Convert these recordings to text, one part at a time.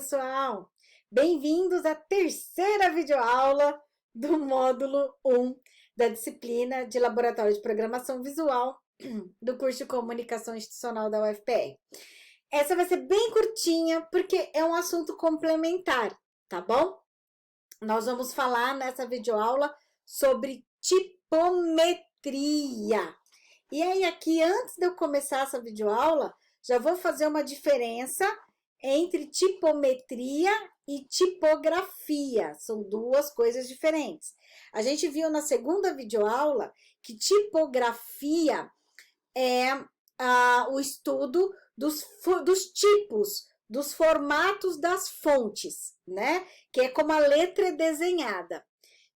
pessoal! Bem-vindos à terceira videoaula do módulo 1 da disciplina de Laboratório de Programação Visual do curso de Comunicação Institucional da UFPR. Essa vai ser bem curtinha porque é um assunto complementar, tá bom? Nós vamos falar nessa videoaula sobre tipometria. E aí aqui, antes de eu começar essa videoaula, já vou fazer uma diferença entre tipometria e tipografia. São duas coisas diferentes. A gente viu na segunda videoaula que tipografia é o estudo dos tipos, dos formatos das fontes, né? Que é como a letra é desenhada.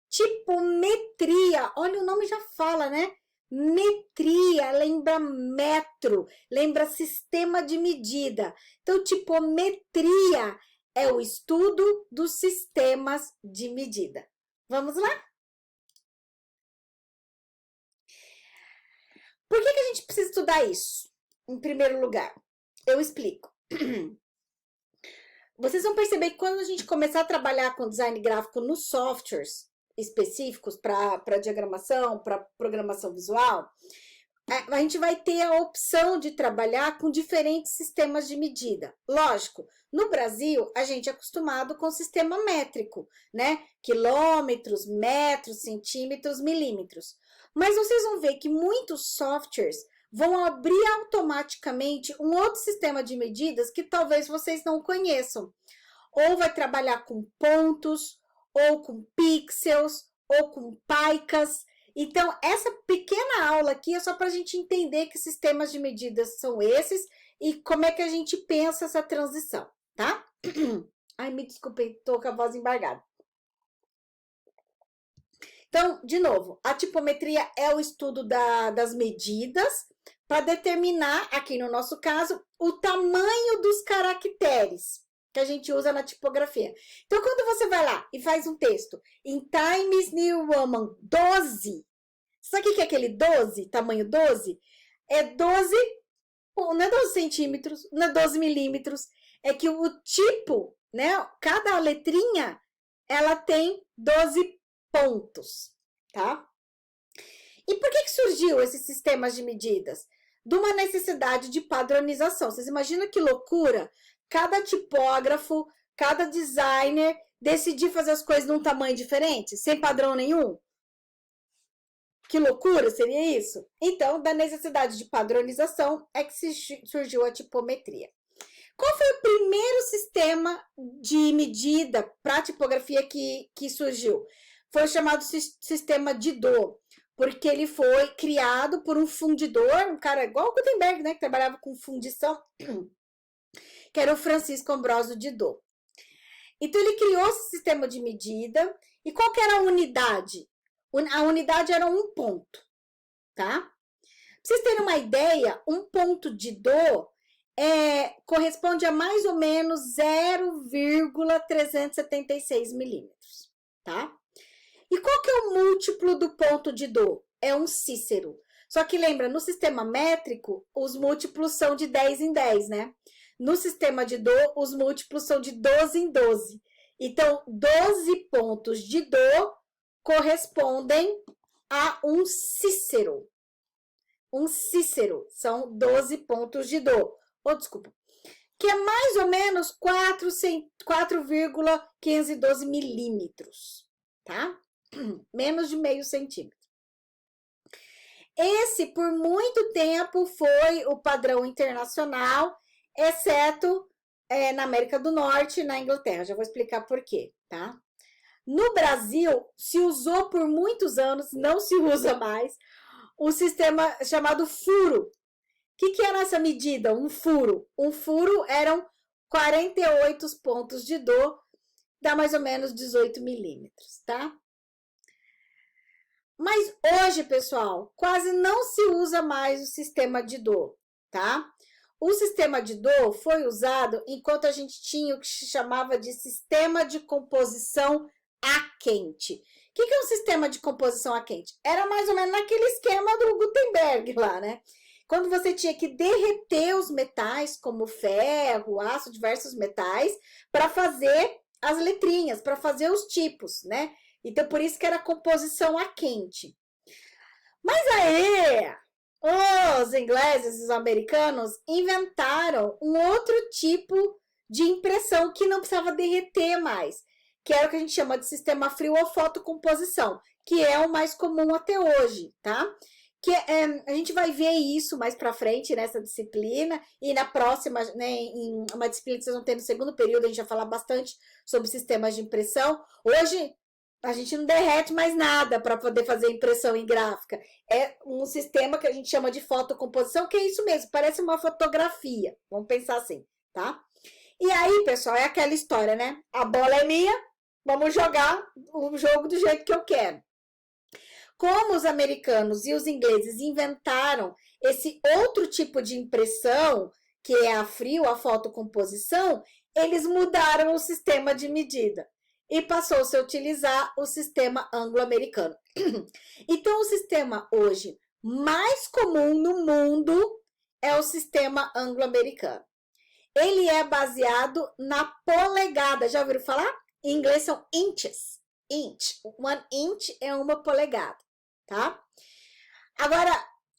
Tipometria, olha, o nome já fala, né? Metria, lembra metro, lembra sistema de medida. Então, tipometria é o estudo dos sistemas de medida. Vamos lá? Por que a gente precisa estudar isso? Em primeiro lugar, eu explico. Vocês vão perceber que quando a gente começar a trabalhar com design gráfico nos softwares específicos para diagramação, para programação visual, a gente vai ter a opção de trabalhar com diferentes sistemas de medida. Lógico, no Brasil, a gente é acostumado com o sistema métrico, né? Quilômetros, metros, centímetros, milímetros. Mas vocês vão ver que muitos softwares vão abrir automaticamente um outro sistema de medidas que talvez vocês não conheçam. Ou vai trabalhar com pontos, ou com pixels, ou com picas. Então, essa pequena aula aqui é só para a gente entender que sistemas de medidas são esses e como é que a gente pensa essa transição, tá? Ai, me desculpem, tô com a voz embargada. Então, de novo, a tipometria é o estudo das medidas para determinar, aqui no nosso caso, o tamanho dos caracteres que a gente usa na tipografia. Então, quando você vai lá e faz um texto em Times New Roman 12, sabe o que é aquele 12, tamanho 12? É 12, não é 12 centímetros, não é 12 milímetros, é que o tipo, né, cada letrinha, ela tem 12 pontos, tá? E por que surgiu esses sistemas de medidas? De uma necessidade de padronização. Vocês imaginam que loucura? Cada tipógrafo, cada designer decidir fazer as coisas num tamanho diferente, sem padrão nenhum? Que loucura seria isso? Então, da necessidade de padronização é que surgiu a tipometria. Qual foi o primeiro sistema de medida para tipografia que surgiu? Foi o chamado sistema Didot, porque ele foi criado por um fundidor, um cara igual o Gutenberg, né, que trabalhava com fundição, que era o Francisco Ambrosio Didot. Então, ele criou esse sistema de medida. E qual que era a unidade? A unidade era um ponto, tá? Pra vocês terem uma ideia, um ponto Didot corresponde a mais ou menos 0,376 milímetros, tá? E qual que é o múltiplo do ponto Didot? É um Cícero. Só que lembra, no sistema métrico, os múltiplos são de 10 em 10, né? No sistema Didot, os múltiplos são de 12 em 12. Então, 12 pontos Didot correspondem a um Cícero. Um Cícero são 12 pontos Didot. Desculpa. Que é mais ou menos 4,512 milímetros, tá? Menos de meio centímetro. Esse, por muito tempo, foi o padrão internacional, exceto na América do Norte e na Inglaterra. Já vou explicar por quê, tá? No Brasil, se usou por muitos anos, não se usa mais, o sistema chamado furo. O que era essa medida? Um furo. Um furo eram 48 pontos Didot, dá mais ou menos 18 milímetros, tá? Mas hoje, pessoal, quase não se usa mais o sistema Didot, tá? O sistema Didot foi usado enquanto a gente tinha o que se chamava de sistema de composição a quente. O que é um sistema de composição a quente? Era mais ou menos naquele esquema do Gutenberg lá, né? quando você tinha que derreter os metais, como ferro, aço, diversos metais, para fazer as letrinhas, para fazer os tipos, né? Então, por isso que era composição a quente. Mas aí, os ingleses e os americanos inventaram um outro tipo de impressão que não precisava derreter mais, que era o que a gente chama de sistema frio ou fotocomposição, que é o mais comum até hoje, tá? Que a gente vai ver isso mais para frente nessa disciplina e na próxima, né, em uma disciplina que vocês vão ter no segundo período, a gente vai falar bastante sobre sistemas de impressão. Hoje, a gente não derrete mais nada para poder fazer impressão em gráfica. É um sistema que a gente chama de fotocomposição, que é isso mesmo, parece uma fotografia. Vamos pensar assim, tá? E aí, pessoal, é aquela história, né? A bola é minha, vamos jogar o jogo do jeito que eu quero. Como os americanos e os ingleses inventaram esse outro tipo de impressão, que é a frio, a fotocomposição, eles mudaram o sistema de medida e passou-se a utilizar o sistema anglo-americano. Então, o sistema hoje mais comum no mundo é o sistema anglo-americano. Ele é baseado na polegada. Já ouviram falar? Em inglês são inches. Inch. 1 inch é 1 polegada, tá? Agora,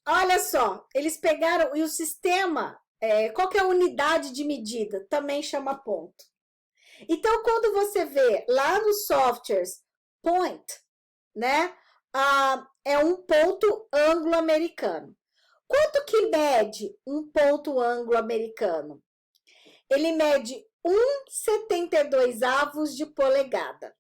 olha só. Eles pegaram... E o sistema... qual que é a unidade de medida? Também chama ponto. Então, quando você vê lá nos softwares point, né? É um ponto anglo-americano. Quanto que mede um ponto anglo-americano? Ele mede 1,72 avos de polegada.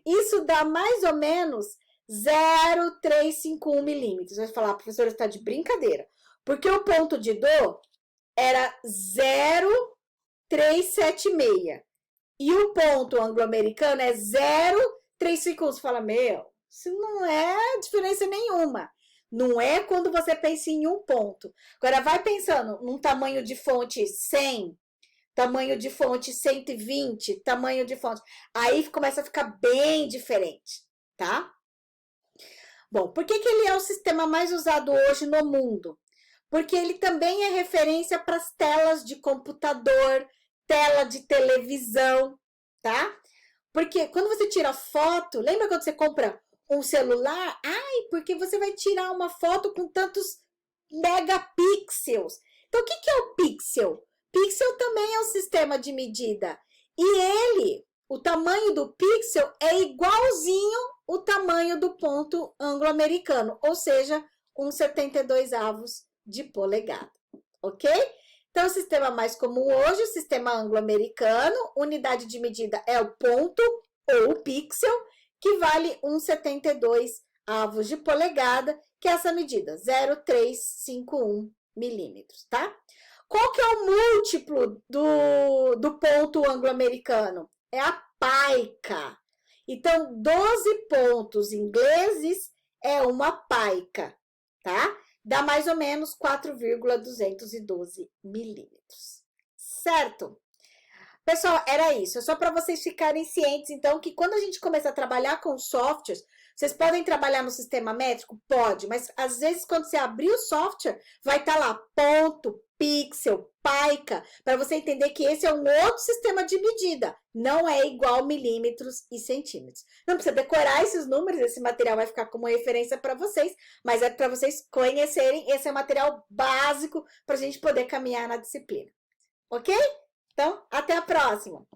Isso dá mais ou menos 0,351 milímetros. Vai falar, professora, está de brincadeira. Porque o ponto de Dô era 0,376. E o ponto anglo-americano é 0,351. Você fala, meu, isso não é diferença nenhuma. Não é quando você pensa em um ponto. Agora, vai pensando num tamanho de fonte 100, tamanho de fonte 120, tamanho de fonte... Aí começa a ficar bem diferente, tá? Bom, por que ele é o sistema mais usado hoje no mundo? Porque ele também é referência para as telas de computador, tela de televisão, tá? Porque quando você tira foto, lembra quando você compra um celular? Ai, porque você vai tirar uma foto com tantos megapixels. Então, o que é o pixel? Pixel também é um sistema de medida. E ele, o tamanho do pixel é igualzinho o tamanho do ponto anglo-americano, ou seja, 1,72 avos de polegada, ok? Então, o sistema mais comum hoje, o sistema anglo-americano, unidade de medida é o ponto ou o pixel, que vale 1,72 avos de polegada, que é essa medida, 0,351 milímetros, tá? Qual que é o múltiplo do ponto anglo-americano? É a paica. Então, 12 pontos ingleses é uma paica, tá? Dá mais ou menos 4,212 milímetros, certo? Pessoal, era isso. É só para vocês ficarem cientes, então, que quando a gente começa a trabalhar com softwares, vocês podem trabalhar no sistema métrico? Pode, mas às vezes quando você abrir o software, vai estar lá ponto, pixel, paica, para você entender que esse é um outro sistema de medida. Não é igual milímetros e centímetros. Não precisa decorar esses números, esse material vai ficar como referência para vocês, mas é para vocês conhecerem, esse é o material básico para a gente poder caminhar na disciplina. Ok? Então, até a próxima!